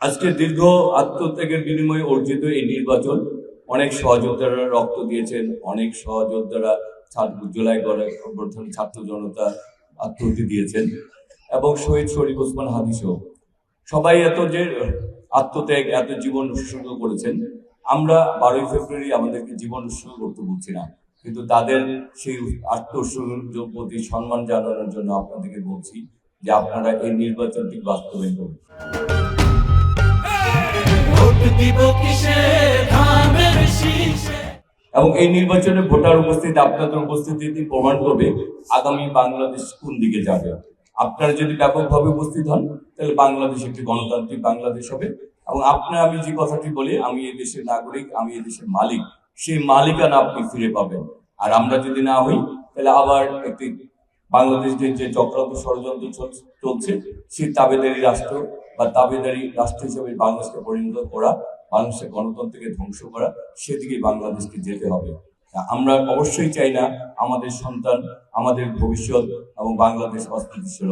আজকে দীর্ঘ আত্মত্যাগের বিনিময়ে অর্জিত এই নির্বাচন অনেক সহযোদ্ধারা রক্ত দিয়েছেন, অনেক সহযোদ্ধারা জুলাই গণঅভ্যুত্থান ছাত্র জনতা আত্মহত্যা দিয়েছেন এবং শহীদ শরীফ ওসমান হাদিসও সবাই এত যে আত্মত্যাগ এত জীবন উৎসর্গ করেছেন। আমরা 12ই ফেব্রুয়ারি আমাদেরকে জীবন উৎসর্গ করতে বলছি না, কিন্তু তাদের সেই আত্মোৎসর্গের প্রতি সম্মান জানানোর জন্য আপনাদেরকে বলছি যে আপনারা এই নির্বাচনটি বাস্তবায়ন করুন। এবং এই নির্বাচনে ভোটার উপস্থিতি আপনাদের উপস্থিতি প্রমাণ করবে আগামী বাংলাদেশ কোন দিকে যাবে। আপনারা যদি ব্যাপকভাবে উপস্থিত হন তাহলে বাংলাদেশ একটি গণতান্ত্রিক বাংলাদেশ হবে। এবং আমি যে কথাটি বলি, আমি এই দেশের নাগরিক, আমি এই দেশের মালিক, সেই মালিকানা আপনি ফিরে পাবেন। আর আমরা যদি না হই তাহলে আবার একটি বাংলাদেশের যে চক্রান্ত ষড়যন্ত্র চলছে সেই তাবেদারি রাষ্ট্র বা তাবেদারি রাষ্ট্র হিসেবে বাংলাদেশকে পরিণত করা, বাংলাদেশের গণতন্ত্রকে ধ্বংস করা, সেদিকে বাংলাদেশকে যেতে হবে। আমরা অবশ্যই চাই না আমাদের সন্তান, আমাদের ভবিষ্যৎ এবং বাংলাদেশ অস্থিতিশীল।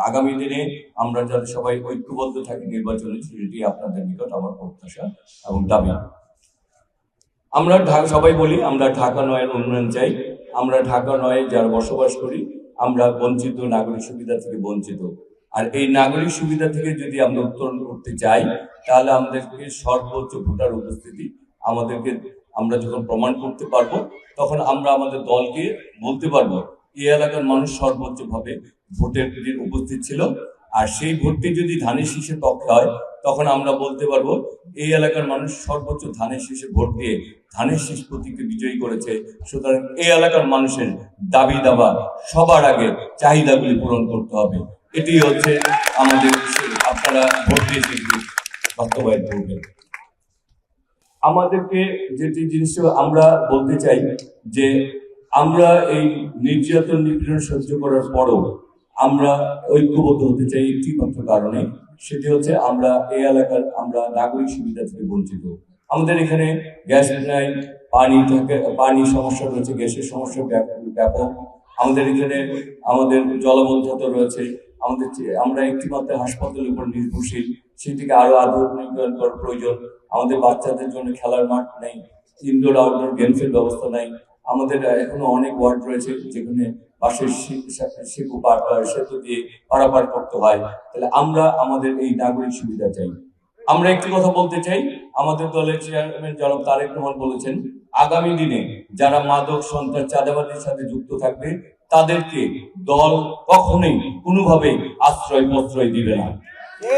আগামী দিনে আমরা যাতে সবাই ঐক্যবদ্ধ থাকি নির্বাচনে, সেটি আপনাদের নিকট আমার প্রত্যাশা এবং দাবি। আমরা সবাই বলি আমরা ঢাকা নয়ের উন্নয়ন চাই। আমরা ঢাকা নয়ে যারা বসবাস করি আমরা বঞ্চিত, নাগরিক সুবিধা থেকে বঞ্চিত। আর এই নাগরিক সুবিধা থেকে যদি আমরা উত্তরণ করতে চাই তাহলে আমাদেরকে সর্বোচ্চ ভোটার উপস্থিতি আমরা যখন প্রমাণ করতে পারবো তখন আমরা আমাদের দলকে বলতে পারবো এই এলাকার মানুষ সর্বোচ্চ ভাবে ভোটের দিন উপস্থিত ছিল। আর সেই ভোটটি যদি ধানের শীষের পক্ষে হয় তখন আমরা বলতে পারবো এই এলাকার মানুষ সর্বোচ্চ ধানের শীষে ভোট দিয়ে ধানের শীষ প্রতীককে বিজয়ী করেছে। সুতরাং এই এলাকার মানুষের দাবি দাবা সবার আগে চাহিদাগুলি পূরণ করতে হবে। এটি হচ্ছে আমাদের, আপনারা ভোট দিয়ে সেটি বাস্তবায়ন করবেন। আমাদেরকে যেটি জিনিস আমরা বলতে চাই যে আমরা এই নির্যাতন নিপীড়ন সহ্য করার পরও আমরা ঐক্যবদ্ধ হতে চাই একটি মাত্র কারণে, সেটি হচ্ছে আমরা এই এলাকার আমরা নাগরিক সুবিধা থেকে বঞ্চিত। আমাদের এখানে গ্যাস নাই, পানি সমস্যা রয়েছে, গ্যাসের সমস্যা ব্যাপক। আমাদের এখানে আমাদের জলবদ্ধতা রয়েছে। আমরা একটি মাত্র হাসপাতালের উপর নির্ভরশীল, সেটিকে আরো আধুনিকায়ন করার প্রয়োজন। আমাদের বাচ্চাদের জন্য খেলার মাঠ নেই, ইনডোর আউটডোর গেমসের ব্যবস্থা নাই। আমাদের এখনো অনেক ওয়ার্ড রয়েছে যেখানে বাসের সেতু দিয়ে পারাপার করতে হয়। তাহলে আমরা আমাদের এই নাগরিক সুবিধা চাই। আমরা একটি কথা বলতে চাই, আমাদের দলের চেয়ারম্যান জনাব তারেক রহমান বলেছেন আগামী দিনে যারা মাদক সন্ত্রাস চাঁদাবাজির সাথে যুক্ত থাকবে তাদেরকে দল কখনোই কোনোভাবেই আশ্রয় প্রশ্রয় দিবে না,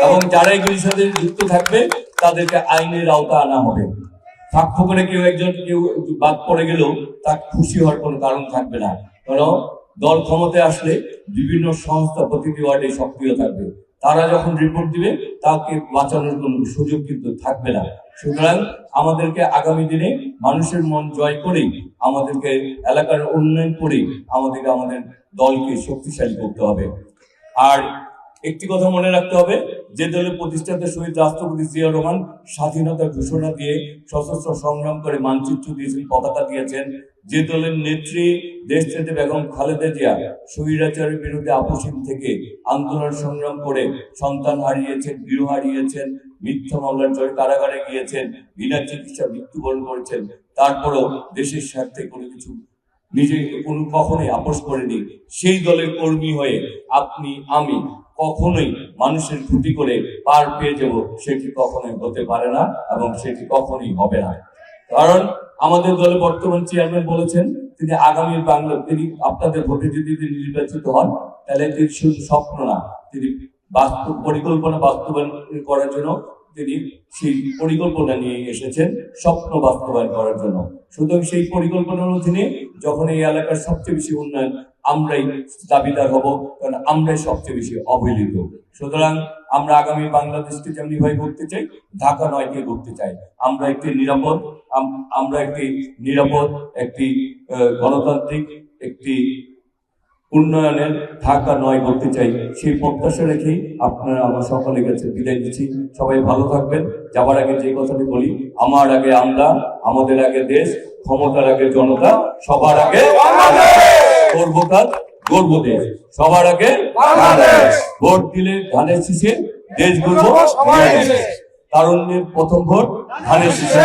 এবং যারা এগুলির সাথে যুক্ত থাকবে তাদেরকে আইনের আওতা আনা হবে। সাক্ষ্য করে কেউ বাদ পড়ে গেলেও তার খুশি হওয়ার কোনো কারণ থাকবে না, কারণ দল ক্ষমতায় আসলে বিভিন্ন সংস্থা প্রতিটি ওয়ার্ডে সক্রিয় থাকবে। তারা যখন রিপোর্ট দিবে তাকে বাঁচানোর কোনো সুযোগ কিন্তু থাকবে না। সুতরাং আমাদেরকে আগামী দিনে মানুষের মন জয় করেই, আমাদেরকে এলাকার উন্নয়ন করেই আমাদের দলকে শক্তিশালী করতে হবে। আর একটি কথা মনে রাখতে হবে, যে দলের প্রতিষ্ঠাতা শহীদ রাষ্ট্রপতি জিয়াউর রহমান স্বাধীনতার ঘোষণা দিয়ে সশস্ত্র সংগ্রাম করে মানচিত্র দিয়েছেন, পতাকা দিয়েছেন, যে দলের নেত্রী দেশনেত্রী বেগম খালেদা জিয়া স্বৈরাচারের বিরুদ্ধে আপোষহীন থেকে আন্দোলন সংগ্রাম করে সন্তান হারিয়েছেন, গৃহ হারিয়েছেন, মিথ্যা মামলার জয় কারাগারে গিয়েছেন, বিনা চিকিৎসা মৃত্যুবরণ করেছেন, তারপরও দেশের স্বার্থে কোনো কিছু কখনোই আপোষ করেনি, সেই দলের কর্মী হয়ে আপনি আমি কখনোই মানুষের ক্ষতি করে পার পেয়ে যাব, সেটি কখনোই হতে পারে না এবং সেটি কখনোই হবে না। কারণ আমাদের দলের বর্তমান চেয়ারম্যান বলেছেন তিনি আগামী তিনি আপনাদের ভোটে যদি তিনি নির্বাচিত হন তাহলে তিনি শুধু স্বপ্ন না, তিনি পরিকল্পনা বাস্তবায়ন করার জন্য তিনি সেই পরিকল্পনা নিয়ে এসেছেন, স্বপ্ন বাস্তবায়ন করার জন্য। সুতরাং সেই পরিকল্পনার অধীনে যখন এই এলাকার সবচেয়ে বেশি উন্নয়ন আমরাই দাবিদার হব, কারণ আমরাই সবচেয়ে বেশি অবহেলিত। সুতরাং আমরা আগামী বাংলাদেশকে যেমনি ভাবে করতে চাই, ঢাকা নয়কে করতে চাই। আমরা একটি নিরাপদ একটি গণতান্ত্রিক একটি উন্নয়নের ঢাকা নয় করতে চাই। সেই প্রত্যাশা রেখেই আপনারা আমার সকলের কাছে বিদায় দিচ্ছি। সবাই ভালো থাকবেন। যাবার আগে যে কথাটি বলি, আমার আগে আমরা, আমাদের আগে দেশ, ক্ষমতার আগে জনতা, সবার আগে করব কাজ, গর্ব দেশ, সবার আগে ভোট দিলে ধানের শীষে দেশ গর্ব। তারুণ্যের প্রথম ভোট ধানের শীষে।